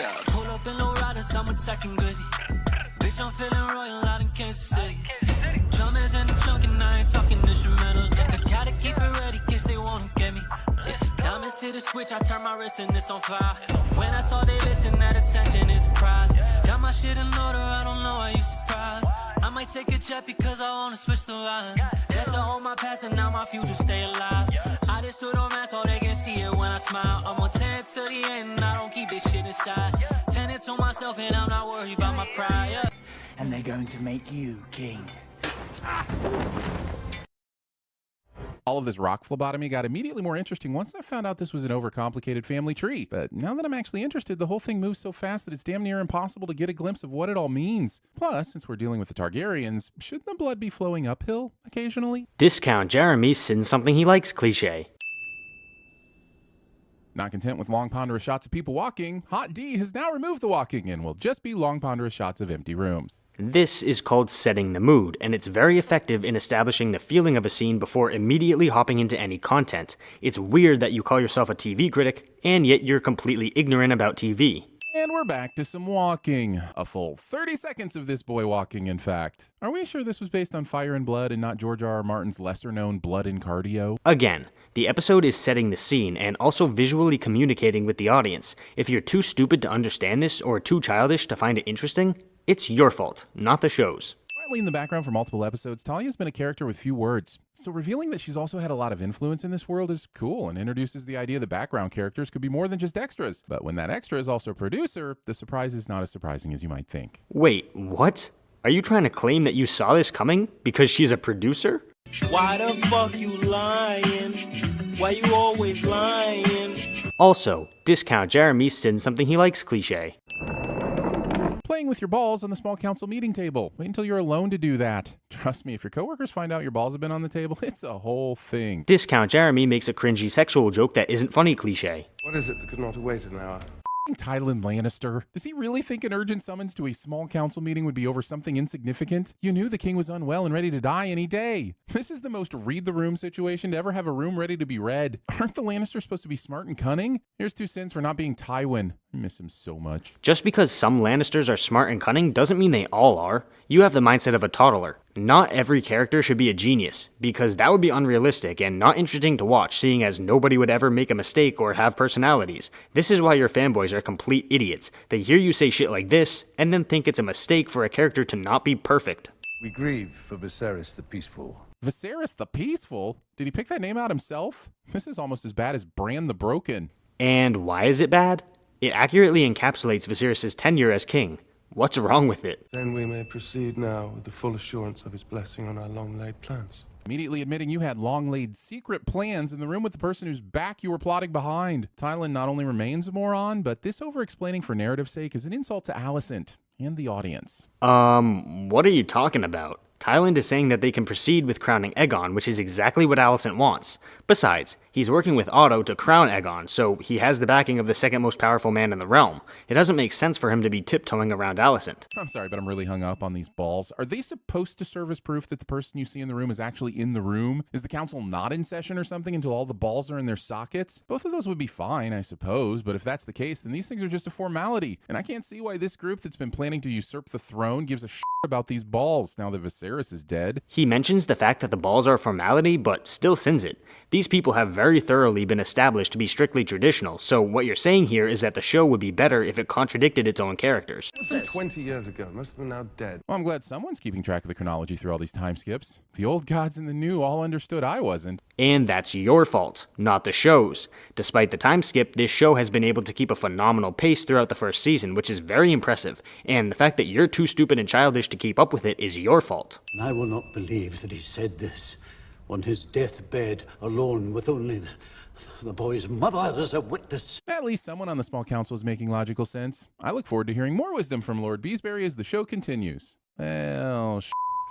Yeah, pull up in low riders, I'm attacking Glizzy. Bitch, I'm feeling royal out in Kansas City. Drummers in the trunk and I ain't talking instrumentals. Like I gotta keep it ready in case they wanna get me. Diamonds hit a switch, I turn my wrist and it's on fire. When I saw they listen, that attention is a prize. Got my shit in order, I don't know why you surprised. I might take a jet because I wanna switch the line. That's all my past and now my future stay alive. I just stood on that so they can see it when I smile. I'm on 10 to the end and I don't keep this shit inside. 10 it to myself and I'm not worried about my pride. Yeah. And they're going to make you king. All of this rock phlebotomy got immediately more interesting once I found out this was an overcomplicated family tree. But now that I'm actually interested, the whole thing moves so fast that it's damn near impossible to get a glimpse of what it all means. Plus, since we're dealing with the Targaryens, shouldn't the blood be flowing uphill occasionally? Discount Jeremy sins something he likes cliche. Not content with long ponderous shots of people walking, Hot D has now removed the walking and will just be long ponderous shots of empty rooms. This is called setting the mood, and it's very effective in establishing the feeling of a scene before immediately hopping into any content. It's weird that you call yourself a TV critic, and yet you're completely ignorant about TV. And we're back to some walking. A full 30 seconds of this boy walking, in fact. Are we sure this was based on Fire and Blood and not George R.R. Martin's lesser-known Blood and Cardio? Again, the episode is setting the scene and also visually communicating with the audience. If you're too stupid to understand this or too childish to find it interesting, it's your fault, not the show's. Quietly in the background for multiple episodes, Talia's been a character with few words. So revealing that she's also had a lot of influence in this world is cool and introduces the idea that background characters could be more than just extras. But when that extra is also a producer, the surprise is not as surprising as you might think. Wait, what? Are you trying to claim that you saw this coming because she's a producer? Why the fuck you lying? Why you always lying? Also, Discount Jeremy sins something he likes cliche. Playing with your balls on the small council meeting table. Wait until you're alone to do that. Trust me, if your coworkers find out your balls have been on the table, it's a whole thing. Discount Jeremy makes a cringy sexual joke that isn't funny cliche. What is it that could not await an hour? Tywin Lannister. Does he really think an urgent summons to a small council meeting would be over something insignificant? You knew the king was unwell and ready to die any day. This is the most read the room situation to ever have a room ready to be read. Aren't the Lannisters supposed to be smart and cunning? Here's 2 cents for not being Tywin. I miss him so much. Just because some Lannisters are smart and cunning doesn't mean they all are. You have the mindset of a toddler. Not every character should be a genius, because that would be unrealistic and not interesting to watch, seeing as nobody would ever make a mistake or have personalities. This is why your fanboys are complete idiots. They hear you say shit like this, and then think it's a mistake for a character to not be perfect. We grieve for Viserys the Peaceful. Viserys the Peaceful? Did he pick that name out himself? This is almost as bad as Bran the Broken. And why is it bad? It accurately encapsulates Viserys' tenure as king. What's wrong with it? Then we may proceed now with the full assurance of his blessing on our long-laid plans. Immediately admitting you had long-laid secret plans in the room with the person whose back you were plotting behind. Tylan not only remains a moron, but this over-explaining for narrative's sake is an insult to Alicent and the audience. What are you talking about? Tyland is saying that they can proceed with crowning Aegon, which is exactly what Alicent wants. Besides, he's working with Otto to crown Aegon, so he has the backing of the second most powerful man in the realm. It doesn't make sense for him to be tiptoeing around Alicent. I'm sorry, but I'm really hung up on these balls. Are they supposed to serve as proof that the person you see in the room is actually in the room? Is the council not in session or something until all the balls are in their sockets? Both of those would be fine, I suppose, but if that's the case, then these things are just a formality. And I can't see why this group that's been planning to usurp the throne gives a shit about these balls now that Viserys is dead. He mentions the fact that the balls are a formality, but still sins it. These people have very thoroughly been established to be strictly traditional, so what you're saying here is that the show would be better if it contradicted its own characters. Some 20 years ago, most of them now dead. Well, I'm glad someone's keeping track of the chronology through all these time skips. The old gods and the new all understood I wasn't. And that's your fault, not the show's. Despite the time skip, this show has been able to keep a phenomenal pace throughout the first season, which is very impressive, and the fact that you're too stupid and childish to keep up with it is your fault. And I will not believe that he said this on his deathbed, alone with only the boy's mother as a witness. At least someone on the small council is making logical sense. I look forward to hearing more wisdom from Lord Beesbury as the show continues. Well,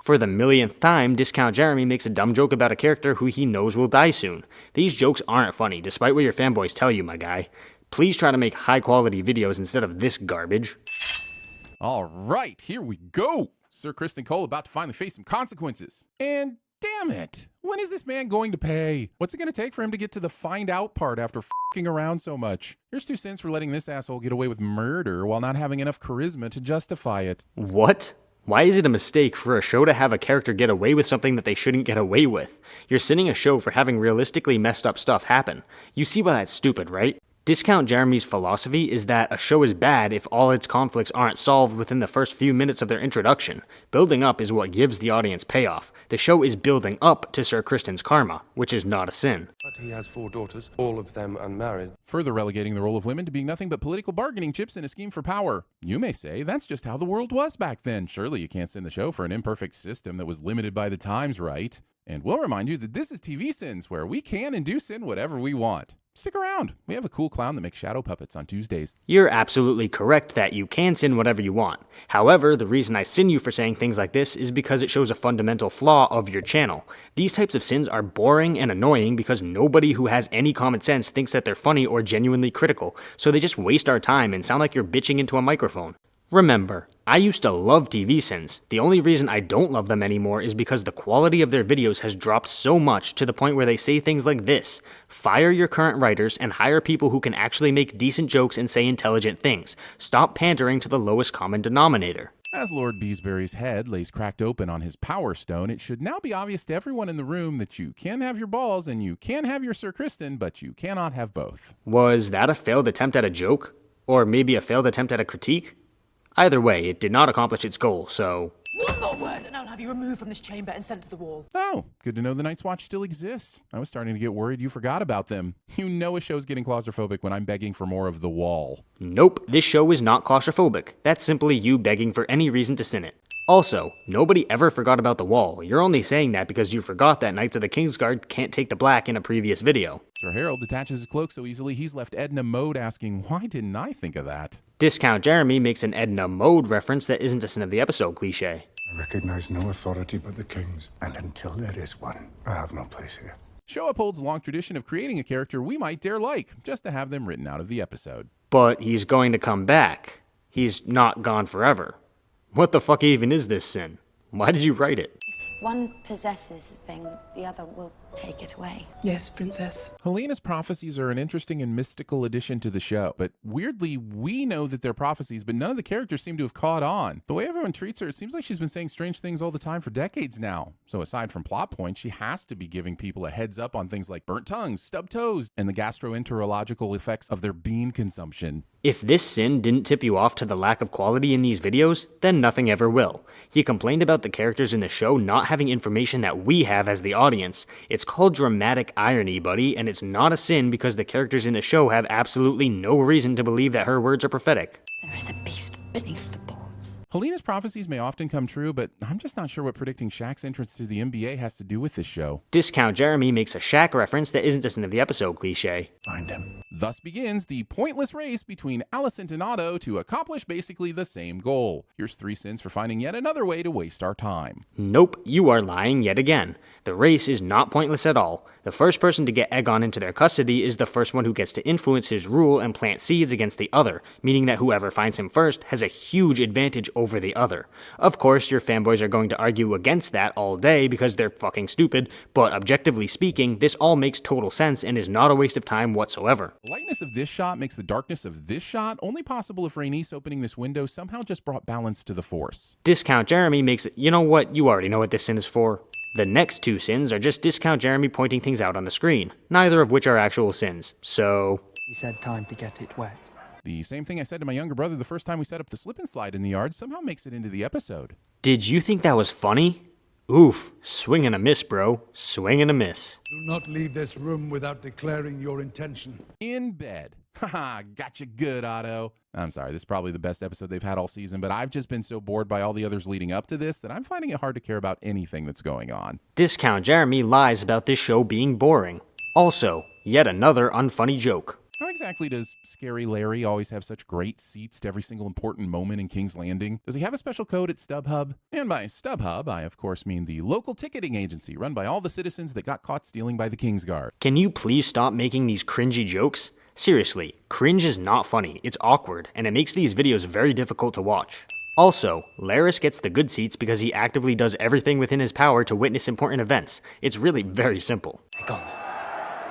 For the millionth time, Discount Jeremy makes a dumb joke about a character who he knows will die soon. These jokes aren't funny, despite what your fanboys tell you, my guy. Please try to make high-quality videos instead of this garbage. All right, here we go. Sir Kristen Cole about to finally face some consequences. And damn Damn it. When is this man going to pay? What's it going to take for him to get to the find out part after f***ing around so much? Here's 2 cents for letting this asshole get away with murder while not having enough charisma to justify it. What? Why is it a mistake for a show to have a character get away with something that they shouldn't get away with? You're sinning a show for having realistically messed up stuff happen. You see why that's stupid, right? Discount Jeremy's philosophy is that a show is bad if all its conflicts aren't solved within the first few minutes of their introduction. Building up is what gives the audience payoff. The show is building up to Sir Kristen's karma, which is not a sin. But he has 4 daughters, all of them unmarried. Further relegating the role of women to being nothing but political bargaining chips in a scheme for power. You may say that's just how the world was back then. Surely you can't sin the show for an imperfect system that was limited by the times, right? And we'll remind you that this is TVSins, where we can and do sin whatever we want. Stick around. We have a cool clown that makes shadow puppets on Tuesdays. You're absolutely correct that you can sin whatever you want. However, the reason I sin you for saying things like this is because it shows a fundamental flaw of your channel. These types of sins are boring and annoying because nobody who has any common sense thinks that they're funny or genuinely critical, so they just waste our time and sound like you're bitching into a microphone. Remember, I used to love TVSins. The only reason I don't love them anymore is because the quality of their videos has dropped so much to the point where they say things like this: fire your current writers and hire people who can actually make decent jokes and say intelligent things. Stop pandering to the lowest common denominator. As Lord Beesbury's head lays cracked open on his power stone, it should now be obvious to everyone in the room that you can have your balls and you can have your Sir Kristen, but you cannot have both. Was that a failed attempt at a joke? Or maybe a failed attempt at a critique? Either way, it did not accomplish its goal, so... One more word and I'll have you removed from this chamber and sent to the wall. Oh, good to know the Night's Watch still exists. I was starting to get worried you forgot about them. You know a show's getting claustrophobic when I'm begging for more of the wall. Nope, this show is not claustrophobic. That's simply you begging for any reason to sin it. Also, nobody ever forgot about the wall. You're only saying that because you forgot that Knights of the Kingsguard can't take the black in a previous video. Sir Harold detaches his cloak so easily he's left Edna Mode asking, why didn't I think of that? Discount Jeremy makes an Edna Mode reference that isn't a sin of the episode cliche. I recognize no authority but the king's, and until there is one, I have no place here. Show upholds a long tradition of creating a character we might dare like, just to have them written out of the episode. But he's going to come back. He's not gone forever. What the fuck even is this sin? Why did you write it? If one possesses a thing, the other will take it away. Yes, princess. Helena's prophecies are an interesting and mystical addition to the show, but weirdly, we know that they're prophecies, but none of the characters seem to have caught on. The way everyone treats her, it seems like she's been saying strange things all the time for decades now. So aside from plot points, she has to be giving people a heads up on things like burnt tongues, stubbed toes, and the gastroenterological effects of their bean consumption. If this sin didn't tip you off to the lack of quality in these videos, then nothing ever will. He complained about the characters in the show not having information that we have as the audience. It's called dramatic irony, buddy, and it's not a sin because the characters in the show have absolutely no reason to believe that her words are prophetic. There is a beast beneath the boards. Helena's prophecies may often come true, but I'm just not sure what predicting Shaq's entrance to the NBA has to do with this show. Discount Jeremy makes a Shaq reference that isn't a sin of the episode cliche. Find him. Thus begins the pointless race between Alicent and Otto to accomplish basically the same goal. Here's 3 sins for finding yet another way to waste our time. Nope, you are lying yet again. The race is not pointless at all. The first person to get Aegon into their custody is the first one who gets to influence his rule and plant seeds against the other, meaning that whoever finds him first has a huge advantage over the other. Of course, your fanboys are going to argue against that all day because they're fucking stupid, but objectively speaking, this all makes total sense and is not a waste of time whatsoever. The lightness of this shot makes the darkness of this shot only possible if Rhaenys opening this window somehow just brought balance to the Force. Discount Jeremy makes it, you know what, you already know what this sin is for. The next 2 sins are just Discount Jeremy pointing things out on the screen, neither of which are actual sins, so... He said time to get it wet. The same thing I said to my younger brother the first time we set up the slip and slide in the yard somehow makes it into the episode. Did you think that was funny? Oof, swing and a miss, bro. Swing and a miss. Do not leave this room without declaring your intention. In bed. Haha, gotcha good, Otto. I'm sorry, this is probably the best episode they've had all season, but I've just been so bored by all the others leading up to this that I'm finding it hard to care about anything that's going on. Discount Jeremy lies about this show being boring. Also, yet another unfunny joke. How exactly does Scary Larry always have such great seats to every single important moment in King's Landing? Does he have a special code at StubHub? And by StubHub, I of course mean the local ticketing agency run by all the citizens that got caught stealing by the Kingsguard. Can you please stop making these cringy jokes? Seriously, cringe is not funny, it's awkward, and it makes these videos very difficult to watch. Also, Larys gets the good seats because he actively does everything within his power to witness important events. It's really very simple.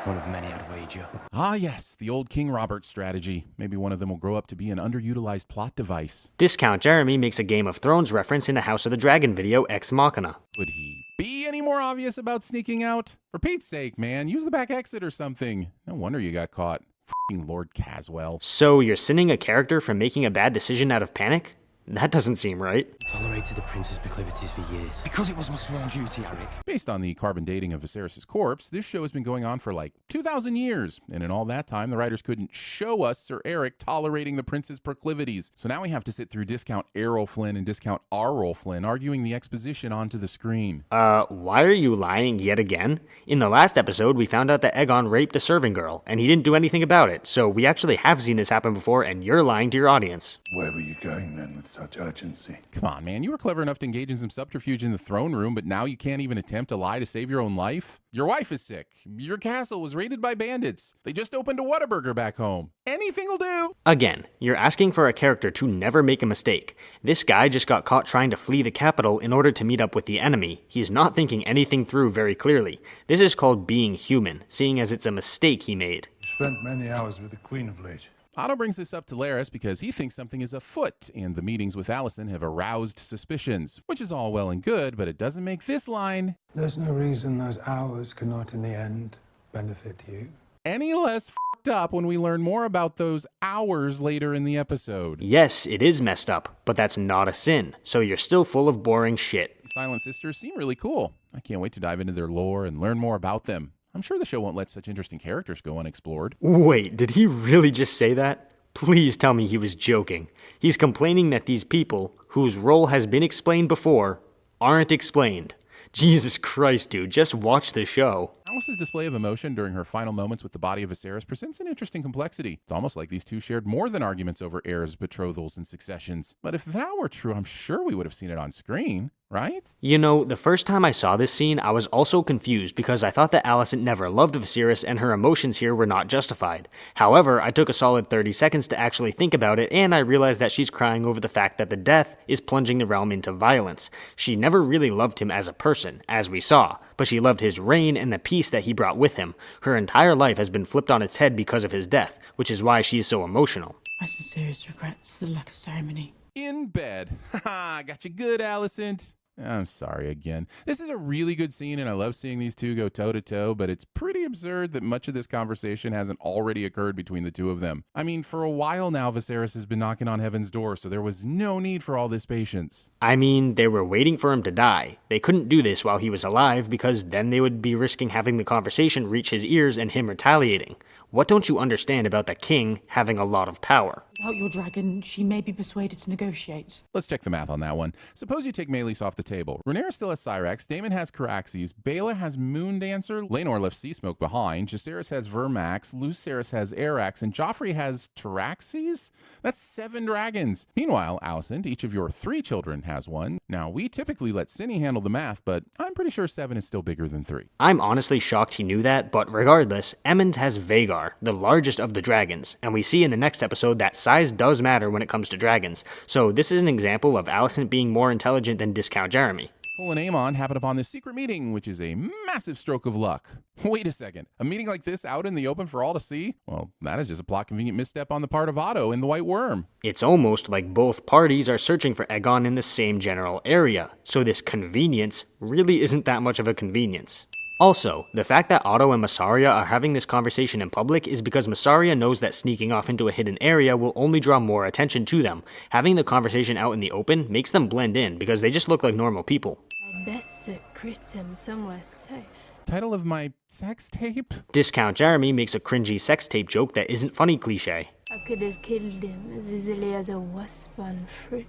One of many, I'd wager. Ah, yes, the old King Robert strategy. Maybe one of them will grow up to be an underutilized plot device. Discount Jeremy makes a Game of Thrones reference in the House of the Dragon video Ex Machina. Would he be any more obvious about sneaking out? For Pete's sake, man, use the back exit or something. No wonder you got caught. F***ing Lord Caswell. So you're sinning a character for making a bad decision out of panic? That doesn't seem right. Tolerated the prince's proclivities for years. Because it was my sworn duty, Eric. Based on the carbon dating of Viserys' corpse, this show has been going on for like 2,000 years. And in all that time, the writers couldn't show us Sir Eric tolerating the prince's proclivities. So now we have to sit through discount Errol Flynn and discount Arrol Flynn arguing the exposition onto the screen. Why are you lying yet again? In the last episode, we found out that Aegon raped a serving girl, and he didn't do anything about it. So we actually have seen this happen before, and you're lying to your audience. Where were you going then with such urgency? Come on, man. You were clever enough to engage in some subterfuge in the throne room, but now you can't even attempt to lie to save your own life? Your wife is sick. Your castle was raided by bandits. They just opened a Whataburger back home. Anything will do. Again, you're asking for a character to never make a mistake. This guy just got caught trying to flee the capital in order to meet up with the enemy. He's not thinking anything through very clearly. This is called being human, seeing as it's a mistake he made. Spent many hours with the Queen of late. Otto brings this up to Larys because he thinks something is afoot, and the meetings with Alicent have aroused suspicions, which is all well and good, but it doesn't make this line There's no reason those hours cannot in the end benefit you. any less f***ed up when we learn more about those hours later in the episode. Yes, it is messed up, but that's not a sin, so you're still full of boring shit. Silent Sisters seem really cool. I can't wait to dive into their lore and learn more about them. I'm sure the show won't let such interesting characters go unexplored. Wait, did he really just say that? Please tell me he was joking. He's complaining that these people, whose role has been explained before, aren't explained. Jesus Christ, dude, just watch the show. Alice's display of emotion during her final moments with the body of Viserys presents an interesting complexity. It's almost like these two shared more than arguments over heirs, betrothals, and successions. But if that were true, I'm sure we would have seen it on screen, right? You know, the first time I saw this scene, I was also confused because I thought that Alicent never loved Viserys and her emotions here were not justified. However, I took a solid 30 seconds to actually think about it, and I realized that she's crying over the fact that the death is plunging the realm into violence. She never really loved him as a person, as we saw, but she loved his reign and the peace that he brought with him. Her entire life has been flipped on its head because of his death, which is why she is so emotional. My sincerest regrets for the lack of ceremony. In bed. Haha, got you good, Alicent. I'm sorry again. This is a really good scene, and I love seeing these two go toe-to-toe, but it's pretty absurd that much of this conversation hasn't already occurred between the two of them. I mean, for a while now, Viserys has been knocking on heaven's door, so there was no need for all this patience. I mean, they were waiting for him to die. They couldn't do this while he was alive, because then they would be risking having the conversation reach his ears and him retaliating. What don't you understand about the king having a lot of power? Without your dragon, she may be persuaded to negotiate. Let's check the math on that one. Suppose you take Meleys off the table. Rhaenyra still has Syrax, Daemon has Caraxes, Baela has Moondancer, Laenor left Seasmoke behind, Jacaerys has Vermax, Lucerys has Arax, and Joffrey has Taraxes? That's 7 dragons. Meanwhile, Alicent, each of your 3 children has one. Now, we typically let Cinny handle the math, but I'm pretty sure 7 is still bigger than 3. I'm honestly shocked he knew that, but regardless, Aemond has Vhagar, the largest of the dragons, and we see in the next episode that size does matter when it comes to dragons, so this is an example of Alicent being more intelligent than Discount Jeremy. Cole and Aemon happen upon this secret meeting, which is a massive stroke of luck. Wait a second, a meeting like this out in the open for all to see? Well, that is just a plot-convenient misstep on the part of Otto and the White Worm. It's almost like both parties are searching for Aegon in the same general area, so this convenience really isn't that much of a convenience. Also, the fact that Otto and Mysaria are having this conversation in public is because Mysaria knows that sneaking off into a hidden area will only draw more attention to them. Having the conversation out in the open makes them blend in because they just look like normal people. I'd best secrete him somewhere safe. Title of my sex tape? Discount Jeremy makes a cringy sex tape joke that isn't funny cliche. I could have killed him as easily as a wasp on fruit.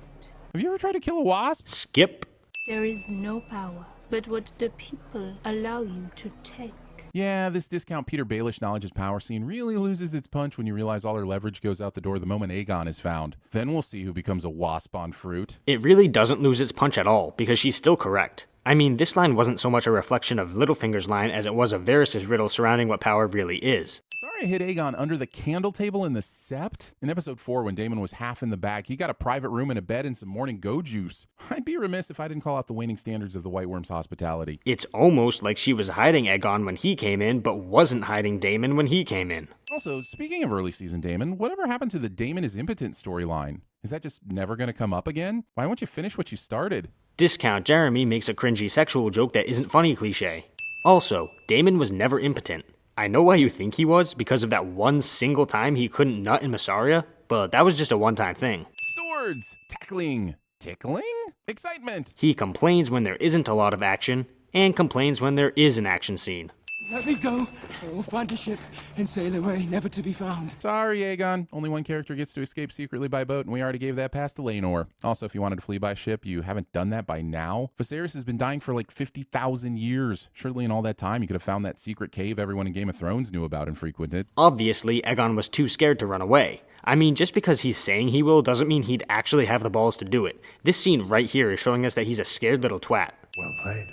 Have you ever tried to kill a wasp? Skip. There is no power but what the people allow you to take. Yeah, this discount Peter Baelish knowledge is power scene really loses its punch when you realize all her leverage goes out the door the moment Aegon is found. Then we'll see who becomes a wasp on fruit. It really doesn't lose its punch at all, because she's still correct. I mean, this line wasn't so much a reflection of Littlefinger's line as it was of Varys' riddle surrounding what power really is. Sorry I hit Aegon under the candle table in the Sept. In episode 4, when Daemon was half in the bag, he got a private room and a bed and some morning go juice. I'd be remiss if I didn't call out the waning standards of the White Worm's hospitality. It's almost like she was hiding Aegon when he came in, but wasn't hiding Daemon when he came in. Also, speaking of early season Daemon, whatever happened to the Daemon is impotent storyline? Is that just never going to come up again? Why won't you finish what you started? Discount Jeremy makes a cringy sexual joke that isn't funny cliche. Also, Daemon was never impotent. I know why you think he was, because of that one single time he couldn't nut in Massaria, but that was just a one-time thing. Swords! Tackling! Tickling? Excitement! He complains when there isn't a lot of action, and complains when there is an action scene. Let me go. We'll find a ship and sail away, never to be found. Sorry, Aegon. Only one character gets to escape secretly by boat, and we already gave that pass to Laenor. Also, if you wanted to flee by ship, you haven't done that by now. Viserys has been dying for like 50,000 years. Surely in all that time, you could have found that secret cave everyone in Game of Thrones knew about and frequented. Obviously, Aegon was too scared to run away. I mean, just because he's saying he will doesn't mean he'd actually have the balls to do it. This scene right here is showing us that he's a scared little twat. Well played.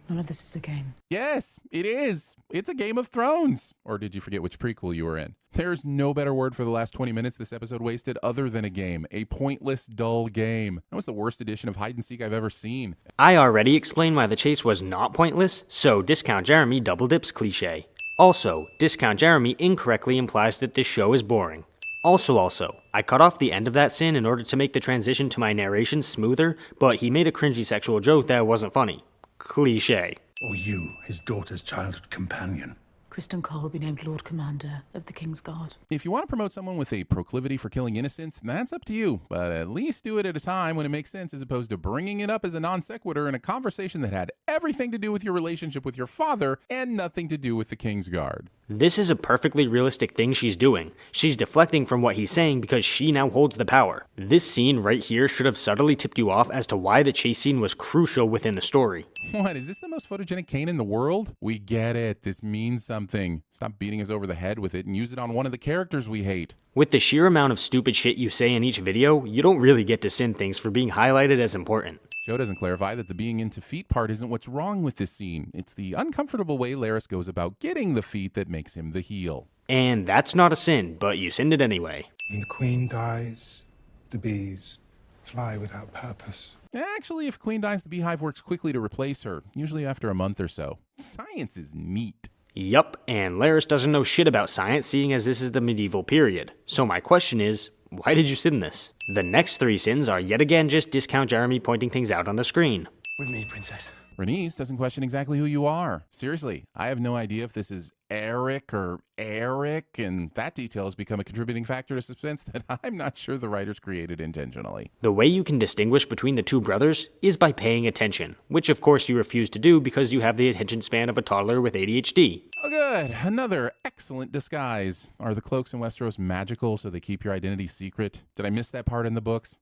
None of this is a game. Yes, it is. It's a Game of Thrones. Or did you forget which prequel you were in? There's no better word for the last 20 minutes this episode wasted other than a game. A pointless, dull game. That was the worst edition of hide and seek I've ever seen. I already explained why the chase was not pointless, so Discount Jeremy double dips cliche. Also, Discount Jeremy incorrectly implies that this show is boring. Also, I cut off the end of that scene in order to make the transition to my narration smoother, but he made a cringy sexual joke that wasn't funny. Cliche. Or you, his daughter's childhood companion. Kristen Cole will be named Lord Commander of the King's Guard. If you want to promote someone with a proclivity for killing innocents, that's up to you. But at least do it at a time when it makes sense, as opposed to bringing it up as a non sequitur in a conversation that had everything to do with your relationship with your father and nothing to do with the King's Guard. This is a perfectly realistic thing she's doing. She's deflecting from what he's saying because she now holds the power. This scene right here should have subtly tipped you off as to why the chase scene was crucial within the story. What, is this the most photogenic cane in the world? We get it. This means something. Stop beating us over the head with it and use it on one of the characters we hate. With the sheer amount of stupid shit you say in each video, you don't really get to sin things for being highlighted as important. Show doesn't clarify that the being into feet part isn't what's wrong with this scene. It's the uncomfortable way Larys goes about getting the feet that makes him the heel. And that's not a sin, but you sinned it anyway. When the queen dies, the bees fly without purpose. Actually, if Queen dies, the beehive works quickly to replace her, usually after a month or so. Science is neat. Yup, and Larys doesn't know shit about science, seeing as this is the medieval period. So my question is, why did you sin this? The next 3 sins are yet again just Discount Jeremy pointing things out on the screen. With me, princess. Rhaenys doesn't question exactly who you are. Seriously, I have no idea if this is Eric or Eric, and that detail has become a contributing factor to suspense that I'm not sure the writers created intentionally. The way you can distinguish between the 2 brothers is by paying attention, which of course you refuse to do because you have the attention span of a toddler with ADHD. Oh good, another excellent disguise. Are the cloaks in Westeros magical so they keep your identity secret? Did I miss that part in the books?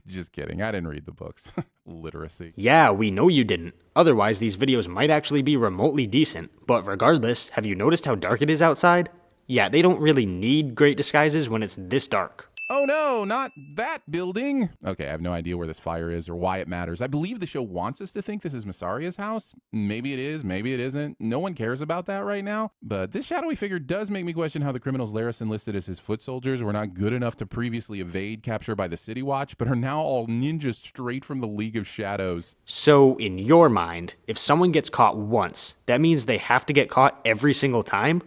Just kidding, I didn't read the books. Literacy. Yeah, we know you didn't. Otherwise, these videos might actually be remotely decent. But regardless, have you noticed how dark it is outside? Yeah, they don't really need great disguises when it's this dark. Oh no, not that building. Okay, I have no idea where this fire is or why it matters. I believe the show wants us to think this is Massaria's house. Maybe it is, maybe it isn't. No one cares about that right now. But this shadowy figure does make me question how the criminals Larys enlisted as his foot soldiers were not good enough to previously evade capture by the City Watch, but are now all ninjas straight from the League of Shadows. So, in your mind, if someone gets caught once, that means they have to get caught every single time?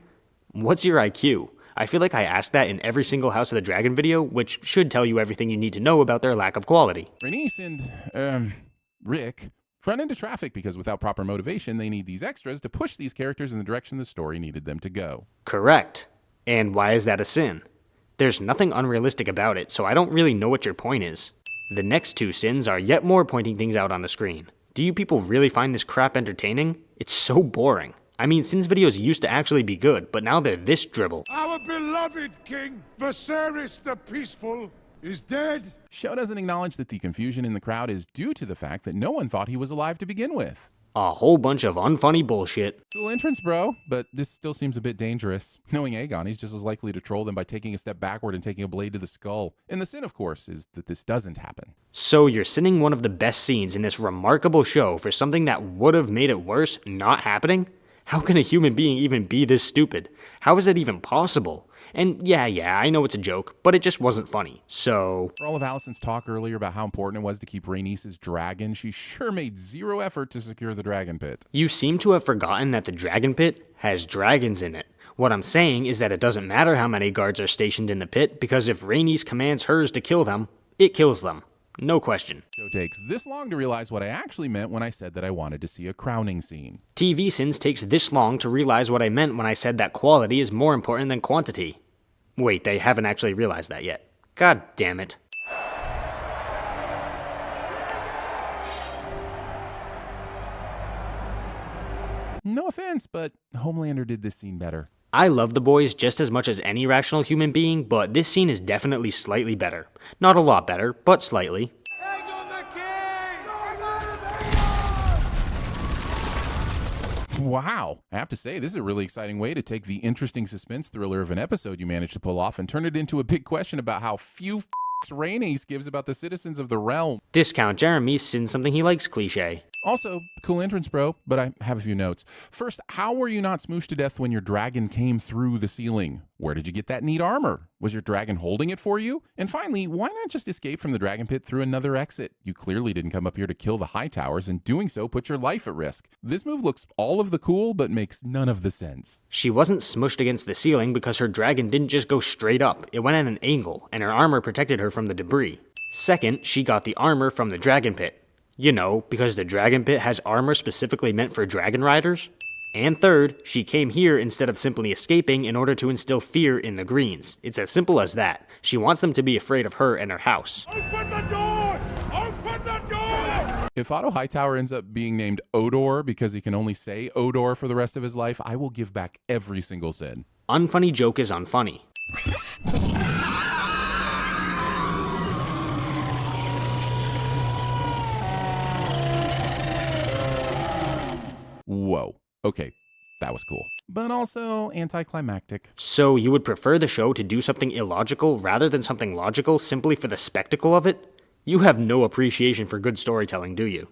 What's your IQ? I feel like I asked that in every single House of the Dragon video, which should tell you everything you need to know about their lack of quality. Rhaenys and, Rick run into traffic because without proper motivation, they need these extras to push these characters in the direction the story needed them to go. Correct. And why is that a sin? There's nothing unrealistic about it, so I don't really know what your point is. The next 2 sins are yet more pointing things out on the screen. Do you people really find this crap entertaining? It's so boring. I mean, Sins videos used to actually be good, but now they're this dribble. Our beloved king, Viserys the Peaceful, is dead. Show doesn't acknowledge that the confusion in the crowd is due to the fact that no one thought he was alive to begin with. A whole bunch of unfunny bullshit. Cool entrance, bro, but this still seems a bit dangerous. Knowing Aegon, he's just as likely to troll them by taking a step backward and taking a blade to the skull. And the sin, of course, is that this doesn't happen. So you're sinning one of the best scenes in this remarkable show for something that would have made it worse not happening? How can a human being even be this stupid? How is that even possible? And yeah, I know it's a joke, but it just wasn't funny, so... For all of Alicent's talk earlier about how important it was to keep Rhaenys' dragon, she sure made zero effort to secure the dragon pit. You seem to have forgotten that the dragon pit has dragons in it. What I'm saying is that it doesn't matter how many guards are stationed in the pit, because if Rhaenys commands hers to kill them, it kills them. No question. It takes this long to realize what I actually meant when I said that I wanted to see a crowning scene. TVSins takes this long to realize what I meant when I said that quality is more important than quantity. Wait, they haven't actually realized that yet. God damn it. No offense, but Homelander did this scene better. I love the boys just as much as any rational human being, but this scene is definitely slightly better. Not a lot better, but slightly. Wow. I have to say, this is a really exciting way to take the interesting suspense thriller of an episode you managed to pull off and turn it into a big question about how few Rhaenys gives about the citizens of the realm. Discount Jeremy's sin something he likes cliche. Also, cool entrance, bro, but I have a few notes. First, how were you not smooshed to death when your dragon came through the ceiling? Where did you get that neat armor? Was your dragon holding it for you? And finally, why not just escape from the dragon pit through another exit? You clearly didn't come up here to kill the Hightowers, and doing so put your life at risk. This move looks all of the cool, but makes none of the sense. She wasn't smushed against the ceiling because her dragon didn't just go straight up. It went at an angle, and her armor protected her from the debris. Second, she got the armor from the dragon pit. You know, because the dragon pit has armor specifically meant for dragon riders. And third, she came here instead of simply escaping in order to instill fear in the Greens. It's as simple as that. She wants them to be afraid of her and her house. Open the doors! Open the doors! If Otto Hightower ends up being named Odor because he can only say Odor for the rest of his life, I will give back every single sin. Unfunny joke is unfunny. Whoa. Okay, that was cool. But also anticlimactic. So you would prefer the show to do something illogical rather than something logical simply for the spectacle of it? You have no appreciation for good storytelling, do you?